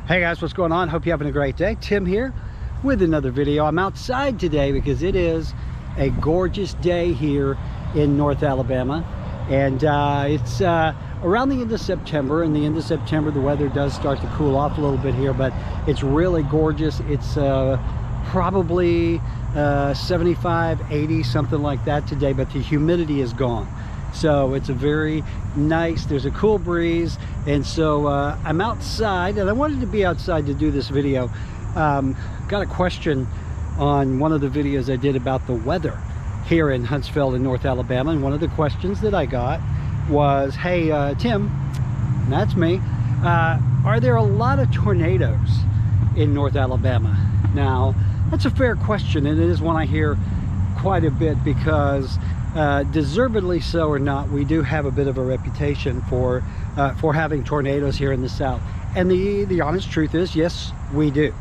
Hey guys, what's going on? Hope you're having a great day. Tim here with another video. I'm outside today because it is a gorgeous day here in North Alabama, and it's around the end of September. In the end of September, the weather does start to cool off a little bit here, but it's really gorgeous. It's probably 75, 80, something like that today, but the humidity is gone. So it's a very nice, there's a cool breeze, and so I'm outside, and I wanted to be outside to do this video. Got a question on one of the videos I did about the weather here in Huntsville and North Alabama, and one of the questions that I got was, hey Tim, and that's me, are there a lot of tornadoes in North Alabama? Now, that's a fair question, and it is one I hear quite a bit because deservedly so or not, we do have a bit of a reputation for having tornadoes here in the South. And the honest truth is, yes, we do.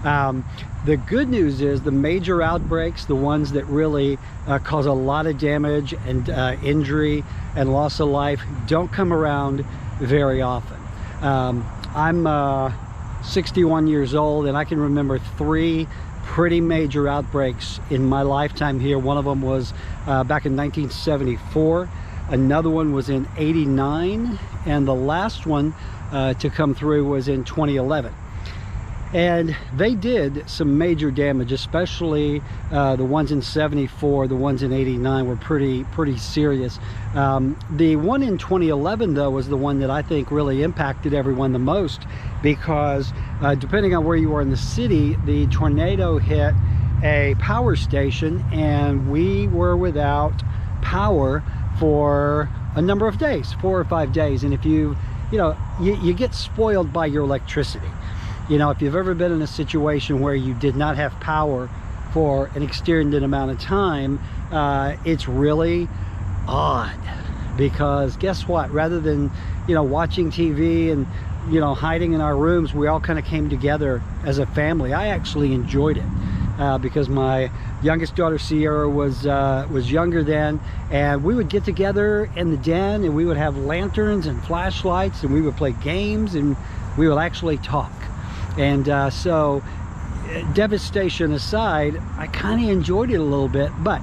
The good news is the major outbreaks, the ones that really cause a lot of damage and injury and loss of life, don't come around very often. I'm 61 years old, and I can remember 3 pretty major outbreaks in my lifetime here. One of them was back in 1974, another one was in 89, and the last one to come through was in 2011. And they did some major damage, especially the ones in 74, the ones in 89 were pretty serious. The one in 2011 though was the one that I think really impacted everyone the most, because depending on where you are in the city, the tornado hit a power station and we were without power for a number of days, 4 or 5 days. And if you get spoiled by your electricity. You know, if you've ever been in a situation where you did not have power for an extended amount of time, it's really odd, because guess what? Rather than, watching TV and, hiding in our rooms, we all kind of came together as a family. I actually enjoyed it because my youngest daughter, Sierra, was younger then, and we would get together in the den and we would have lanterns and flashlights and we would play games and we would actually talk. And so devastation aside, I kind of enjoyed it a little bit, but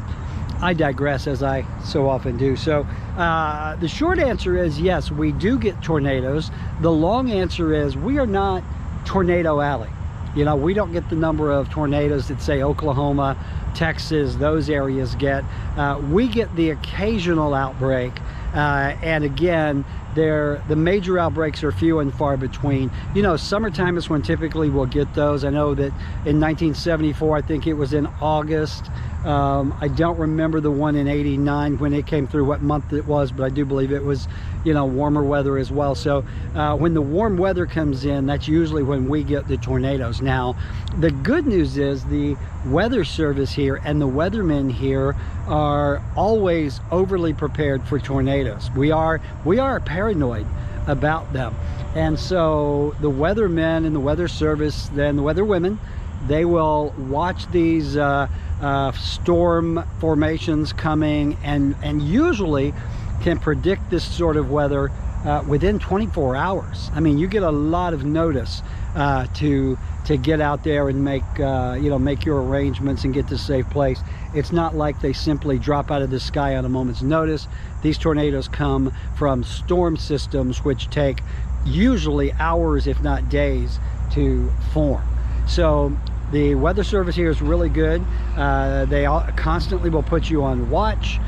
I digress, as I so often do. So the short answer is yes, we do get tornadoes. The long answer is we are not Tornado Alley. We don't get the number of tornadoes that, say, Oklahoma, Texas, those areas get. We get the occasional outbreak, and again, the major outbreaks are few and far between. Summertime is when typically we'll get those. I know that in 1974, I think it was in August. I don't remember the one in 89 when it came through, what month it was, but I do believe it was, warmer weather as well. So when the warm weather comes in, that's usually when we get the tornadoes. Now, the good news is the weather service here and the weathermen here are always overly prepared for tornadoes. We are paranoid about them, and so the weathermen and the weather service, then the weather women, they will watch these storm formations coming and usually can predict this sort of weather within 24 hours. I mean, you get a lot of notice to get out there and make make your arrangements and get to a safe place. It's not like they simply drop out of the sky on a moment's notice. These tornadoes come from storm systems which take usually hours, if not days, to form. So the weather service here is really good. They constantly will put you on watch.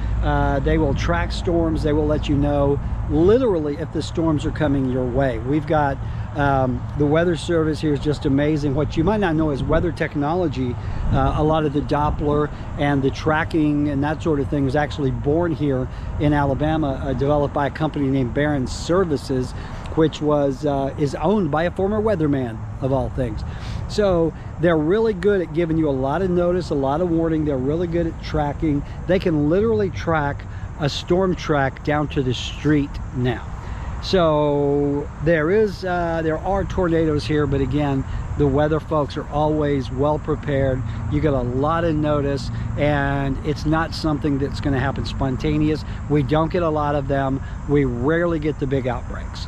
They will track storms. They will let you know literally if the storms are coming your way. We've got the weather service here is just amazing. What you might not know is weather technology. A lot of the Doppler and the tracking and that sort of thing was actually born here in Alabama, developed by a company named Barron Services, which is owned by a former weatherman, of all things. So they're really good at giving you a lot of notice, a lot of warning. They're really good at tracking. They can literally track a storm track down to the street now. So there are tornadoes here, but again, the weather folks are always well prepared. You get a lot of notice, and it's not something that's going to happen spontaneous. We don't get a lot of them. We rarely get the big outbreaks.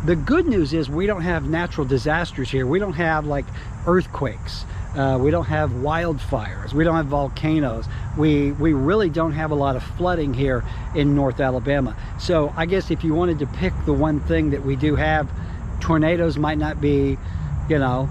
The good news is we don't have natural disasters here. We don't have like earthquakes. We don't have wildfires. We don't have volcanoes. We really don't have a lot of flooding here in North Alabama. So I guess if you wanted to pick the one thing that we do have, tornadoes might not be, you know,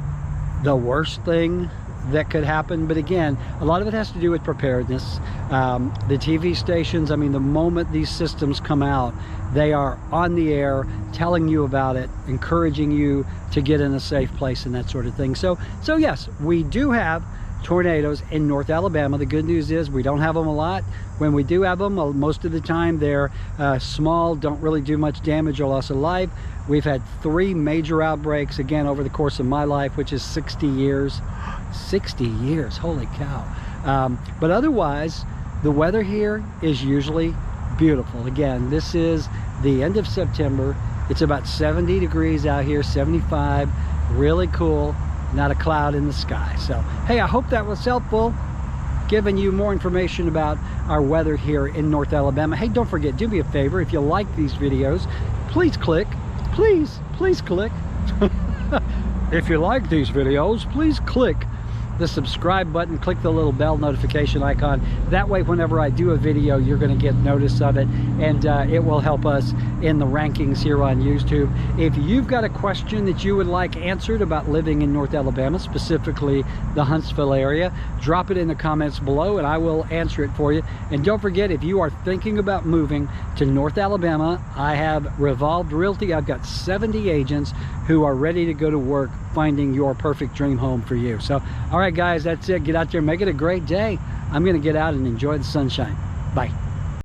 the worst thing that could happen. But again, a lot of it has to do with preparedness. The TV stations, I mean, the moment these systems come out, they are on the air telling you about it, encouraging you to get in a safe place and that sort of thing. So yes, we do have tornadoes in North Alabama. The good news is we don't have them a lot. When we do have them, most of the time they're small, don't really do much damage or loss of life. We've had 3 major outbreaks, again, over the course of my life, which is 60 years. 60 years, holy cow. But otherwise, the weather here is usually beautiful. Again, this is the end of September. It's about 70 degrees out here, 75, really cool, not a cloud in the sky. So, hey, I hope that was helpful, giving you more information about our weather here in North Alabama. Hey, don't forget, do me a favor, if you like these videos, please click, please click. If you like these videos, please click the subscribe button, click the little bell notification icon. That way, whenever I do a video, you're going to get notice of it, and it will help us in the rankings here on YouTube. If you've got a question that you would like answered about living in North Alabama, specifically the Huntsville area, drop it in the comments below and I will answer it for you. And don't forget, if you are thinking about moving to North Alabama, I have Revolved Realty. I've got 70 agents who are ready to go to work finding your perfect dream home for you. So, all right, guys, that's it. Get out there, make it a great day. I'm going to get out and enjoy the sunshine. Bye.